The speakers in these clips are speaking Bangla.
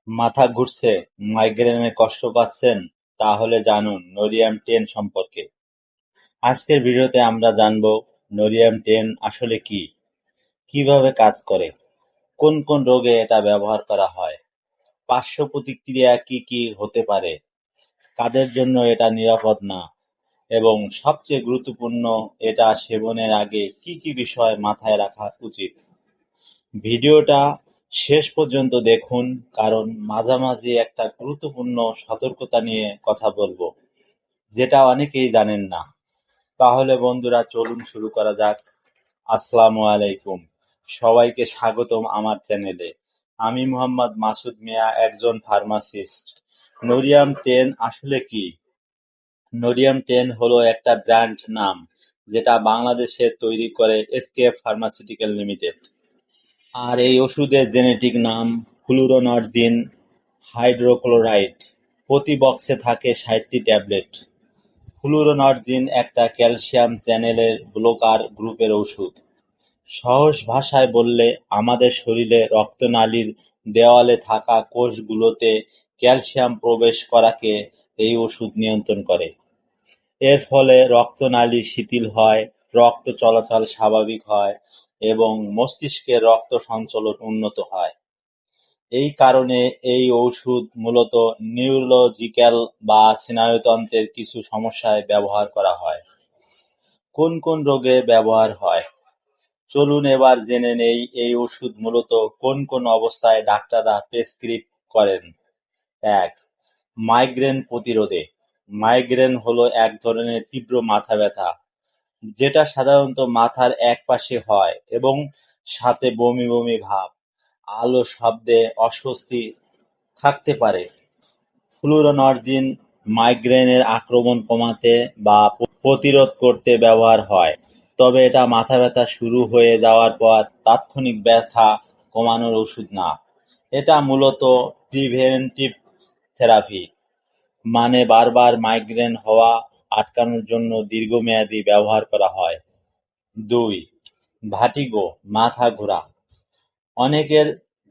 মাথা ঘুরছে, মাইগ্রেনে কষ্ট পাচ্ছেন? তাহলে জানুন নোরিয়াম-10 সম্পর্কে। আজকের ভিডিওতে আমরা জানব নোরিয়াম-10 আসলে কি, কিভাবে কাজ করে, কোন কোন রোগে এটা ব্যবহার করা হয়, পার্শ্ব প্রতিক্রিয়া কি কি হতে পারে, কাদের জন্য এটা নিরাপদ না, এবং সবচেয়ে গুরুত্বপূর্ণ এটা সেবনের আগে কি কি বিষয় মাথায় রাখা উচিত। ভিডিওটা শেষ পর্যন্ত দেখুন, কারণ মাঝামাঝি একটা গুরুত্বপূর্ণ সতর্কতা নিয়ে কথা বলবো, যেটা অনেকেই জানেন না। তাহলে বন্ধুরা চলুন শুরু করা যাক। আসসালামু আলাইকুম, সবাইকে স্বাগতম আমার চ্যানেলে। আমি মোহাম্মদ মাসুদ মিয়া, একজন ফার্মাসিস্ট। নোরিয়াম-10 আসলে কি? নোরিয়াম-10 হলো একটা ব্র্যান্ড নাম, যেটা বাংলাদেশে তৈরি করে এসকেএফ ফার্মাসিউটিক্যাল লিমিটেড। আর এই ওষুধের জেনেটিক নাম ফ্লুরোনর্জিন হাইড্রোক্লোরাইড। প্রতি বক্সে থাকে ৬০টি ট্যাবলেট। ফ্লুরোনর্জিন একটা ক্যালসিয়াম চ্যানেলের ব্লকার গ্রুপের ওষুধ। সহজ ভাষায় বললে, আমাদের শরীরে রক্তনালীর দেওয়ালে থাকা কোষগুলোতে ক্যালসিয়াম প্রবেশ করাকে এই ওষুধ নিয়ন্ত্রণ করে। এর ফলে রক্তনালী শিথিল হয়, রক্ত চলাচল স্বাভাবিক হয় এবং মস্তিষ্কের রক্ত সঞ্চালন উন্নত হয়। এই কারণে এই ঔষধ মূলত নিউরোলজিক্যাল বা স্নায়ুতন্ত্রের কিছু সমস্যায় ব্যবহার করা হয়। কোন কোন রোগে ব্যবহার হয়? চলুন এবার জেনে নেই এই ওষুধ মূলত কোন কোন অবস্থায় ডাক্তাররা প্রেসক্রাইব করেন। ১. মাইগ্রেন প্রতিরোধে। মাইগ্রেন হলো এক ধরনের তীব্র মাথা ব্যথা, যেটা সাধারণত মাথার এক পাশে হয় এবং সাথে বমি বমি ভাব, আলো, শব্দে অস্বস্তি থাকতে পারে। ফ্লুরোনর্জিন মাইগ্রেনের আক্রমণ কমাতে বা প্রতিরোধ করতে ব্যবহার হয়, তবে এটা মাথা ব্যথা শুরু হয়ে যাওয়ার পর তাৎক্ষণিক ব্যথা কমানোর ওষুধ না। এটা মূলত প্রিভেন্টিভ থেরাপি, মানে বারবার মাইগ্রেন হওয়া আটকানোর জন্য দীর্ঘমেয়াদী ব্যবহার করা হয়। ২. ভার্টিগো, মাথা ঘোরা। অনেকের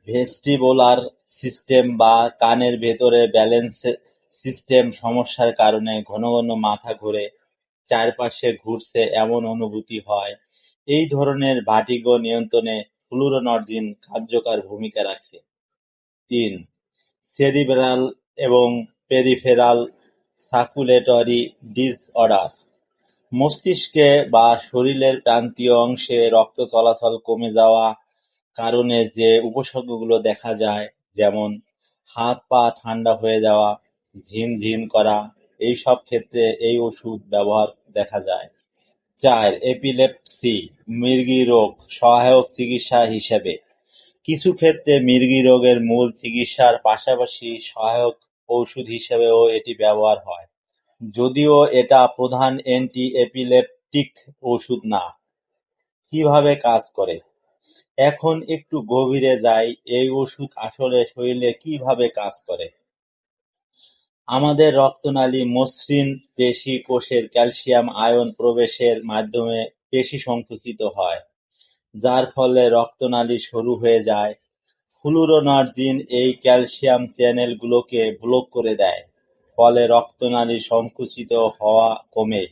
ভেস্টিবুলার সিস্টেম বা কানের ভেতরে ব্যালেন্স সিস্টেম সমস্যার কারণে ঘন ঘন মাথা ঘোরে, চারপাশে ঘুরছে এমন অনুভূতি হয়। এই ধরনের ভার্টিগো নিয়ন্ত্রণে ফ্লুরোনর্জিন কার্যকর ভূমিকা রাখে। ৩. সেরিব্রাল এবং পেরিফেরাল সার্কুলেটরি ডিসঅর্ডার। মস্তিষ্কে বা শরীরের প্রান্তীয় অংশে রক্ত চলাচল কমে যাওয়া কারণে যে উপসর্গগুলো দেখা যায়, যেমন হাত পা ঠান্ডা হয়ে যাওয়া, ঝিনঝিন করা, এইসব ক্ষেত্রে এই ওষুধ ব্যবহার দেখা যায়। ৪. এপিলেপসি, মৃগী রোগ সহায়ক চিকিৎসা হিসেবে। কিছু ক্ষেত্রে মৃগী রোগের মূল চিকিৎসার পাশাপাশি সহায়ক ঔষধ হিসেবেও এটি ব্যবহার হয়, যদিও এটা প্রধান অ্যান্টি-এপিলেপটিক ওষুধ না। কিভাবে কাজ করে? এখন একটু গভীরে যাই, এই ওষুধ আসলে শরীরে কিভাবে কাজ করে। আমাদের রক্তনালী মসৃণ পেশী কোষের ক্যালসিয়াম আয়ন প্রবেশের মাধ্যমে পেশী সংকুচিত হয়, যার ফলে রক্তনালী সরু হয়ে যায়। ফ্লুরোনর্জিন এই ক্যালসিয়াম চ্যানেলগুলোকে ব্লক করে দেয়, ফলে রক্তনালী সংকুচিত হওয়া কমে,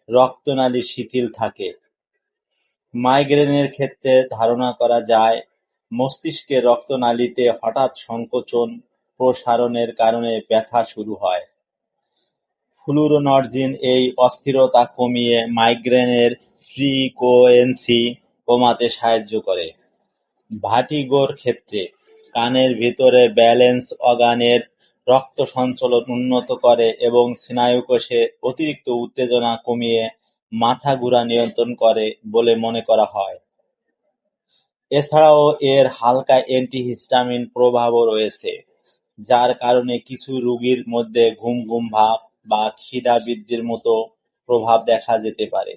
রক্তনালী শিথিল থাকে। মাইগ্রেনের ক্ষেত্রে ধারণা করা যায়, মস্তিষ্কের রক্তনালীতে হঠাৎ সংকোচন প্রসারণের কারণে ব্যথা শুরু হয়। ফ্লুরোনর্জিন এই অস্থিরতা কমিয়ে মাইগ্রেনের ফ্রিকোয়েন্সি কমাতে সাহায্য করে। ভার্টিগোর ক্ষেত্রে কানের ভিতরে ব্যালেন্স অর্গানের রক্ত সঞ্চালন উন্নত করে এবং স্নায়ুকোষে অতিরিক্ত উত্তেজনা কমিয়ে মাথা ঘোরা নিয়ন্ত্রণ করে বলে মনে করা হয়। এছাড়াও এর হালকা অ্যান্টিহিস্টামিন প্রভাবও রয়েছে, যার কারণে কিছু রোগীর মধ্যে ঘুম ঘুম ভাব বা ক্ষিধা বৃদ্ধির মতো প্রভাব দেখা যেতে পারে।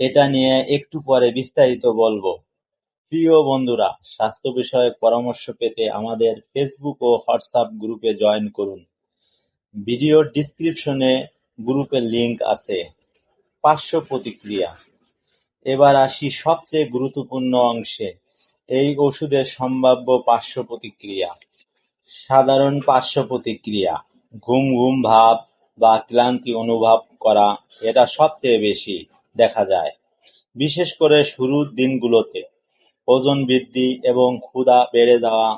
এটা নিয়ে একটু পরে বিস্তারিত বলবো। প্রিয় বন্ধুরা, স্বাস্থ্য বিষয়ক পরামর্শ পেতে আমাদের ফেসবুক ও হোয়াটসঅ্যাপ গ্রুপে জয়েন করুন। ভিডিওর ডিসক্রিপশনে গ্রুপের লিংক আছে। পার্শ্ব প্রতিক্রিয়া। এবার আসি সবচেয়ে গুরুত্বপূর্ণ অংশে, এই ওষুধের সম্ভাব্য পার্শ্ব প্রতিক্রিয়া। সাধারণ পার্শ্ব প্রতিক্রিয়া: ঘুম ঘুম ভাব বা ক্লান্তি অনুভব করা এটা সবচেয়ে বেশি দেখা যায়, বিশেষ করে শুরুর দিনগুলোতে। ওজন বৃদ্ধি এবং ক্ষুধা বেড়ে যাওয়া,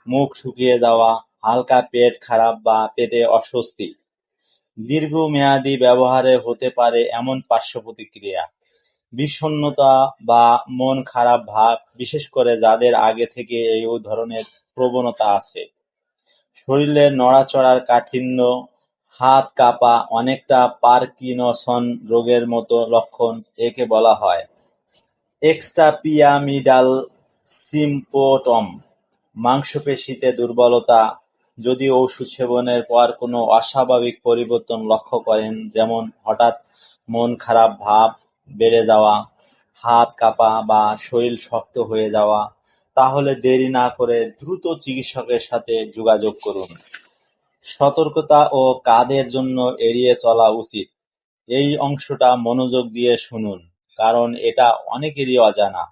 মুখ শুকিয়ে যাওয়া, হালকা পেট খারাপ বা পেটে অস্বস্তি দীর্ঘমেয়াদী ব্যবহারে হতে পারে এমন পার্শ্ব প্রতিক্রিয়া। বিষণ্ণতা বা মন খারাপ ভাব, বিশেষ করে যাদের আগে থেকে এই ধরনের প্রবণতা আছে। শরীরের নড়াচড়ার কাঠিন্য, হাত কাঁপা অনেকটা পার্কিনসন রোগের মতো লক্ষণ একে বলা হয়। এক্সট্রাপিরামিডাল সিম্পটম: মাংসপেশিতে দুর্বলতা। যদি ওষুধ সেবনের পর কোনো অস্বাভাবিক পরিবর্তন লক্ষ্য করেন, যেমন হঠাৎ মন খারাপ ভাব বেড়ে যাওয়া, হাত কাঁপা বা শরীর শক্ত হয়ে যাওয়া, তাহলে দেরি না করে দ্রুত চিকিৎসকের সাথে যোগাযোগ করুন। সতর্কতা ও কাদের জন্য এড়িয়ে চলা উচিত, এই অংশটা মনোযোগ দিয়ে শুনুন, কারণ এটা অনেকেরই অজানা।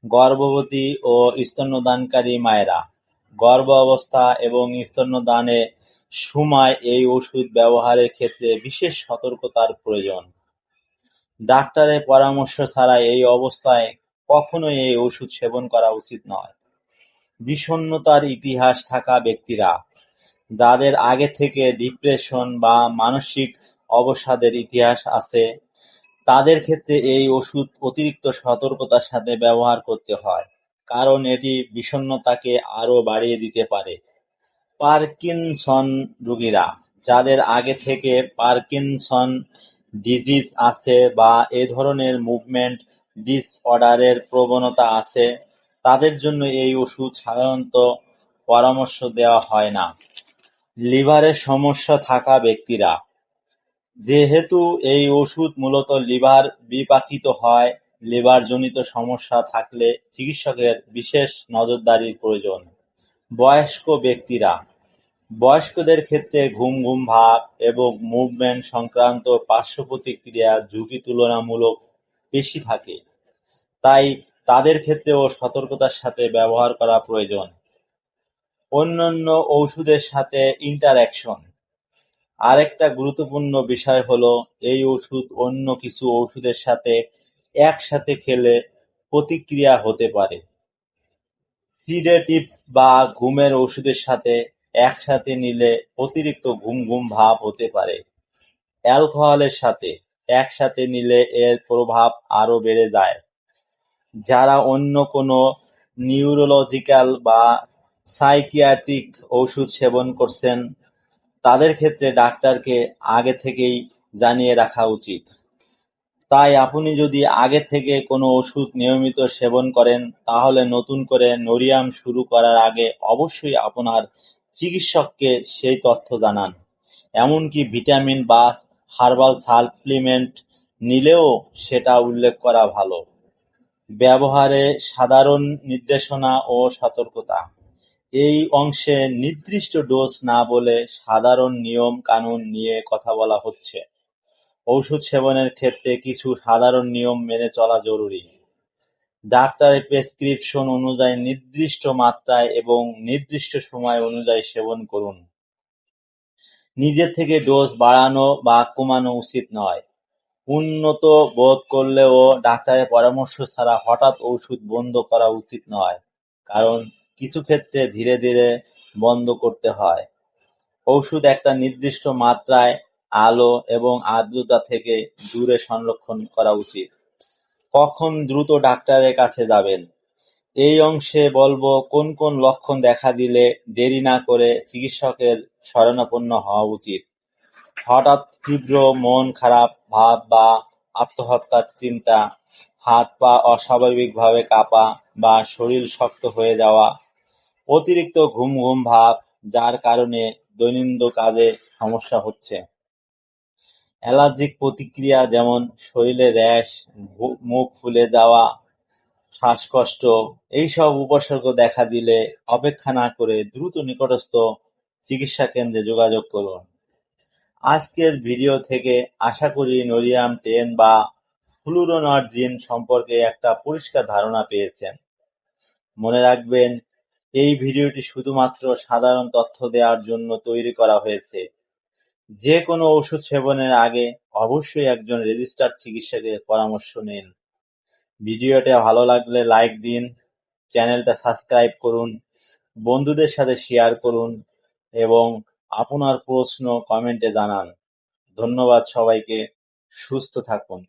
গর্ভবতী ও স্তন্যদানকারী মায়েরা: গর্ভ অবস্থা এবং স্তন্যদানের সময় এই ওষুধ ব্যবহারের ক্ষেত্রে বিশেষ সতর্কতার প্রয়োজন। ডাক্তারের পরামর্শ ছাড়া এই অবস্থায় কখনোই এই ওষুধ সেবন করা উচিত নয়। বিষণ্ণতার ইতিহাস থাকা ব্যক্তিরা: যাদের আগে থেকে ডিপ্রেশন বা মানসিক অবসাদের ইতিহাস আছে, তাদের ক্ষেত্রে এই ওষুধ অতিরিক্ত সতর্কতার সাথে ব্যবহার করতে হয়, কারণ এটি বিষণ্ণতাকে আরও বাড়িয়ে দিতে পারে। পার্কিনসন রোগীরা: যাদের আগে থেকে পার্কিনসন ডিজিজ আছে বা এ ধরনের মুভমেন্ট ডিসঅর্ডারের প্রবণতা আছে, তাদের জন্য এই ওষুধ সাধারণত পরামর্শ দেওয়া হয় না। লিভারের সমস্যা থাকা ব্যক্তিরা: যেহেতু এই ওষুধ মূলত লিভার বিপাকিত হয়, লিভারজনিত সমস্যা থাকলে চিকিৎসকের বিশেষ নজরদারির প্রয়োজন। বয়স্ক ব্যক্তিরা: বয়স্কদের ক্ষেত্রে ঘুম ঘুম ভাব এবং মুভমেন্ট সংক্রান্ত পার্শ্ব প্রতিক্রিয়া ঝুঁকি তুলনামূলক বেশি থাকে, তাই তাদের ক্ষেত্রেও সতর্কতার সাথে ব্যবহার করা প্রয়োজন। অন্যান্য ওষুধের সাথে ইন্টারঅ্যাকশন: আরেকটা গুরুত্বপূর্ণ বিষয় হলো, এই ওষুধ অন্য কিছু ওষুধের সাথে একসাথে খেলে প্রতিক্রিয়া হতে পারে। সিডেটিভস বা ঘুমের ওষুধের সাথে একসাথে নিলে অতিরিক্ত ঘুম ঘুম ভাব হতে পারে। অ্যালকোহলের সাথে একসাথে নিলে এর প্রভাব আরও বেড়ে যায়। যারা অন্য কোনো নিউরোলজিক্যাল বা সাইকিয়াট্রিক ওষুধ সেবন করছেন, তাদের ক্ষেত্রে ডাক্তারকে আগে থেকেই জানিয়ে রাখা উচিত। তাই আপনি যদি আগে থেকে কোনো ওষুধ নিয়মিত সেবন করেন, তাহলে নতুন করে নরিয়াম শুরু করার আগে অবশ্যই আপনার চিকিৎসককে সেই তথ্য জানান। এমনকি ভিটামিন বা হার্বাল সাপ্লিমেন্ট নিলেও সেটা উল্লেখ করা ভালো। ব্যবহারে সাধারণ নির্দেশনা ও সতর্কতা: এই অংশে নির্দিষ্ট ডোজ না বলে সাধারণ নিয়ম কানুন নিয়ে কথা বলা হচ্ছে। ওষুধ সেবনের ক্ষেত্রে কিছু সাধারণ নিয়ম মেনে চলা জরুরি। ডাক্তারের প্রেসক্রিপশন অনুযায়ী নির্দিষ্ট মাত্রায় এবং নির্দিষ্ট সময় অনুযায়ী সেবন করুন। নিজে থেকে ডোজ বাড়ানো বা কমানো উচিত নয়। উন্নত বোধ করলেও ডাক্তারের পরামর্শ ছাড়া হঠাৎ ওষুধ বন্ধ করা উচিত নয়, কারণ কিছু ক্ষেত্রে ধীরে ধীরে বন্ধ করতে হয়। ওষুধ একটা নির্দিষ্ট মাত্রায় আলো এবং আর্দ্রতা থেকে দূরে সংরক্ষণ করা উচিত। কখন দ্রুত ডাক্তারের কাছে যাবেন, এই অংশে বলবো কোন কোন লক্ষণ দেখা দিলে দেরি না করে চিকিৎসকের শরণাপন্ন হওয়া উচিত। হঠাৎ তীব্র মন খারাপ ভাব বা আত্মহত্যার চিন্তা, হাত পা অস্বাভাবিকভাবে কাঁপা বা শরীর শক্ত হয়ে যাওয়া, অতিরিক্ত ঘুম ঘুম ভাব যার কারণে দৈনন্দিন কাজে সমস্যা হচ্ছে, অ্যালার্জিক প্রতিক্রিয়া যেমন শরীরে র্যাশ, মুখ ফুলে যাওয়া, শ্বাসকষ্ট, এইসব উপসর্গ দেখা দিলে অপেক্ষা না করে দ্রুত নিকটস্থ চিকিৎসা কেন্দ্রে যোগাযোগ করুন। আজকের ভিডিও থেকে আশা করি নরিয়াম 10 বা ফ্লুরোনর্জিন সম্পর্কে একটা পরিষ্কার ধারণা পেয়েছেন। মনে রাখবেন, এই ভিডিওটি শুধুমাত্র সাধারণ তথ্য দেওয়ার জন্য তৈরি করা হয়েছে। যে কোনো ওষুধ সেবনের আগে অবশ্যই একজন রেজিস্টার্ড চিকিৎসকের পরামর্শ নিন। ভিডিওটা ভালো লাগলে লাইক দিন, চ্যানেলটা সাবস্ক্রাইব করুন, বন্ধুদের সাথে শেয়ার করুন এবং আপনার প্রশ্ন কমেন্টে জানান। ধন্যবাদ সবাইকে। সুস্থ থাকুন।